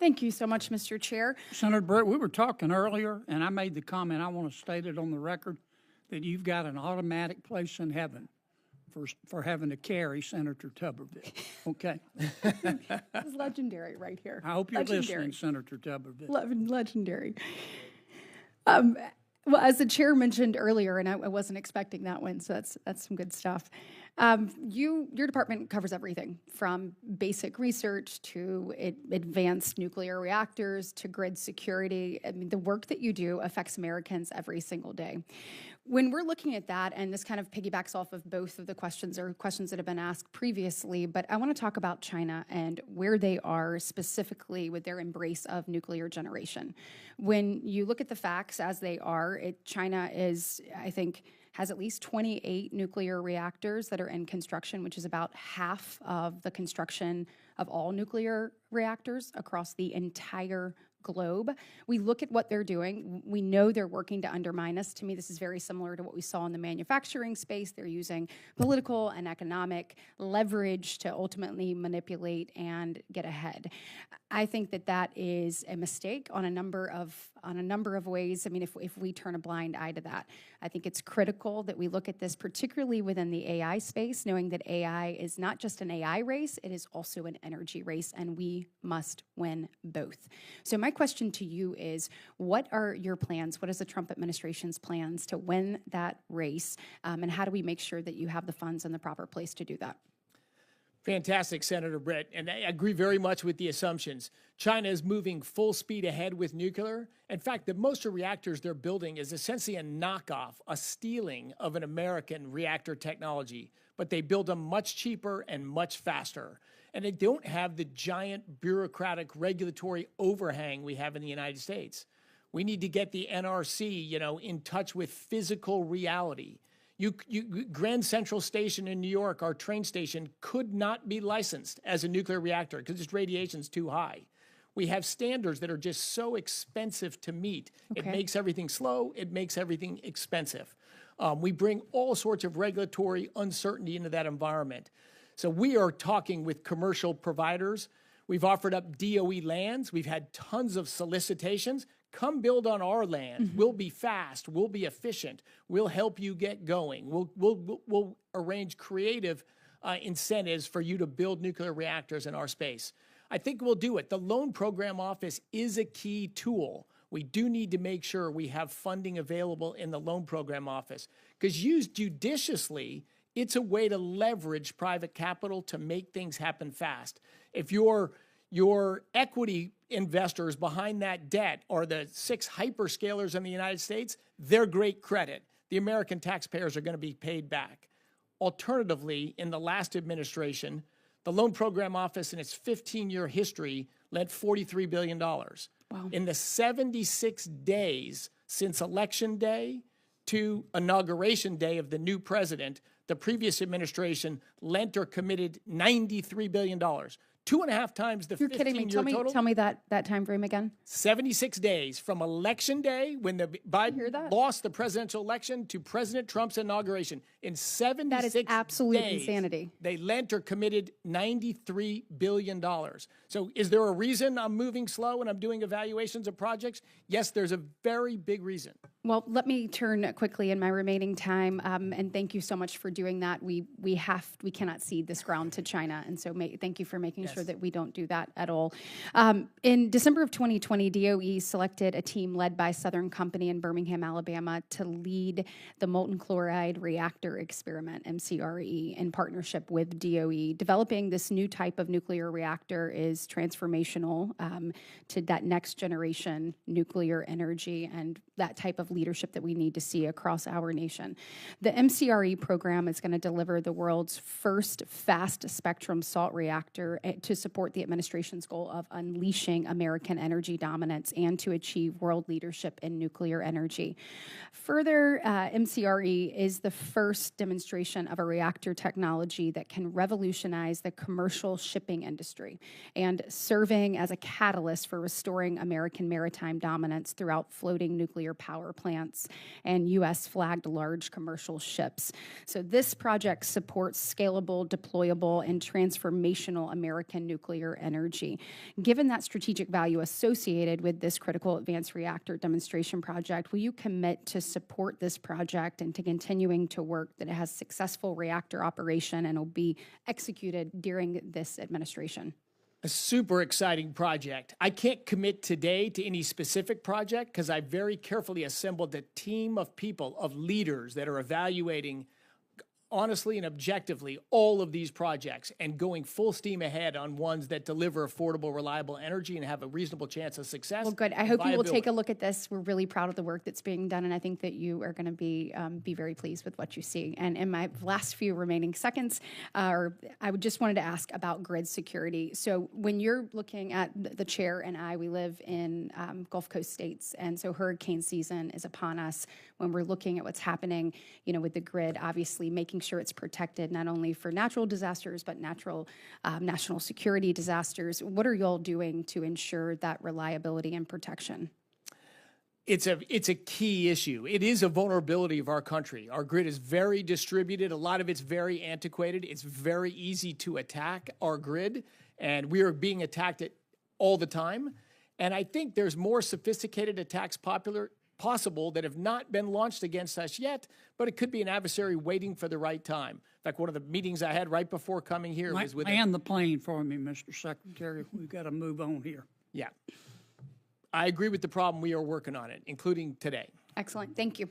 Thank you so much, Mr. Chair. Senator Britt, we were talking earlier, and I made the comment, I want to state it on the record, that you've got an automatic place in heaven for having to carry Senator Tuberville. Okay? This is legendary right here. I hope you're listening, Senator Tuberville. Legendary. Well, as the chair mentioned earlier, and I wasn't expecting that one, so that's some good stuff. Your department covers everything from basic research to advanced nuclear reactors to grid security. I mean, the work that you do affects Americans every single day. When we're looking at that, and this kind of piggybacks off of both of the questions that have been asked previously, but I want to talk about China and where they are specifically with their embrace of nuclear generation. When you look at the facts as they are, China is, I think, has at least 28 nuclear reactors that are in construction, which is about half of the construction of all nuclear reactors across the entire globe. We look at what they're doing. We know they're working to undermine us. To me, this is very similar to what we saw in the manufacturing space. They're using political and economic leverage to ultimately manipulate and get ahead. I think that is a mistake on a number of ways. I mean, if we turn a blind eye to that, I think it's critical that we look at this, particularly within the AI space, knowing that AI is not just an AI race, it is also an energy race, and we must win both. So my question to you is, what are your plans? What is the Trump administration's plans to win that race? And how do we make sure that you have the funds in the proper place to do that? Fantastic, Senator Britt, and I agree very much with the assumptions. China is moving full speed ahead with nuclear. In fact, the most of reactors they're building is essentially a knockoff, a stealing of an American reactor technology, but they build them much cheaper and much faster. And they don't have the giant bureaucratic regulatory overhang we have in the United States. We need to get the NRC, in touch with physical reality. Grand Central Station in New York, our train station, could not be licensed as a nuclear reactor because its radiation's too high. We have standards that are just so expensive to meet. Okay. It makes everything slow. It makes everything expensive. We bring all sorts of regulatory uncertainty into that environment. So we are talking with commercial providers. We've offered up DOE lands. We've had tons of solicitations. Come build on our land. Mm-hmm. We'll be fast. We'll be efficient. We'll help you get going. We'll arrange creative incentives for you to build nuclear reactors in our space. I think we'll do it. The Loan Program Office is a key tool. We do need to make sure we have funding available in the Loan Program Office, because used judiciously, it's a way to leverage private capital to make things happen fast. If your equity investors behind that debt are the 6 hyperscalers in the United States, they're great credit. The American taxpayers are going to be paid back. Alternatively, in the last administration, the Loan Program Office in its 15-year history lent $43 billion. Wow. In the 76 days since Election Day to Inauguration Day of the new president, the previous administration lent or committed $93 billion. 2.5 times the 15-year total. You're kidding me. Tell me that time frame again. 76 days from Election Day, when Biden lost the presidential election, to President Trump's inauguration. In 76 days, that is absolute days, insanity. They lent or committed $93 billion. So is there a reason I'm moving slow and I'm doing evaluations of projects? Yes, there's a very big reason. Well, let me turn quickly in my remaining time, and thank you so much for doing that. We cannot cede this ground to China, and so thank you for making sure that we don't do that at all. In December of 2020, DOE selected a team led by Southern Company in Birmingham, Alabama, to lead the molten chloride reactor experiment, MCRE, in partnership with DOE. Developing this new type of nuclear reactor is transformational to that next generation nuclear energy and that type of leadership that we need to see across our nation. The MCRE program is going to deliver the world's first fast spectrum salt reactor to support the administration's goal of unleashing American energy dominance and to achieve world leadership in nuclear energy. Further, MCRE is the first demonstration of a reactor technology that can revolutionize the commercial shipping industry and serving as a catalyst for restoring American maritime dominance throughout floating nuclear power plants and U.S. flagged large commercial ships. So this project supports scalable, deployable, and transformational American nuclear energy. Given that strategic value associated with this critical advanced reactor demonstration project, will you commit to support this project and to continuing to work that it has successful reactor operation and will be executed during this administration? A super exciting project. I can't commit today to any specific project because I very carefully assembled a team of people, of leaders that are evaluating honestly and objectively all of these projects and going full steam ahead on ones that deliver affordable, reliable energy and have a reasonable chance of success. Well, good. I hope you will take a look at this. We're really proud of the work that's being done, and I think that you are going to be very pleased with what you see. And in my last few remaining seconds, I just wanted to ask about grid security. So when you're looking at the chair and I, we live in Gulf Coast states, and so hurricane season is upon us. When we're looking at what's happening, with the grid, obviously making sure it's protected not only for natural disasters but national security disasters. What are y'all doing to ensure that reliability and protection? It's a key issue. It is a vulnerability of our country. Our grid is very distributed. A lot of it's very antiquated. It's very easy to attack our grid, and we are being attacked all the time. And I think there's more sophisticated attacks possible that have not been launched against us yet, but it could be an adversary waiting for the right time. In fact, one of the meetings I had right before coming here was with... Land the plane for me, Mr. Secretary. We've got to move on here. Yeah. I agree with the problem. We are working on it, including today. Excellent. Thank you.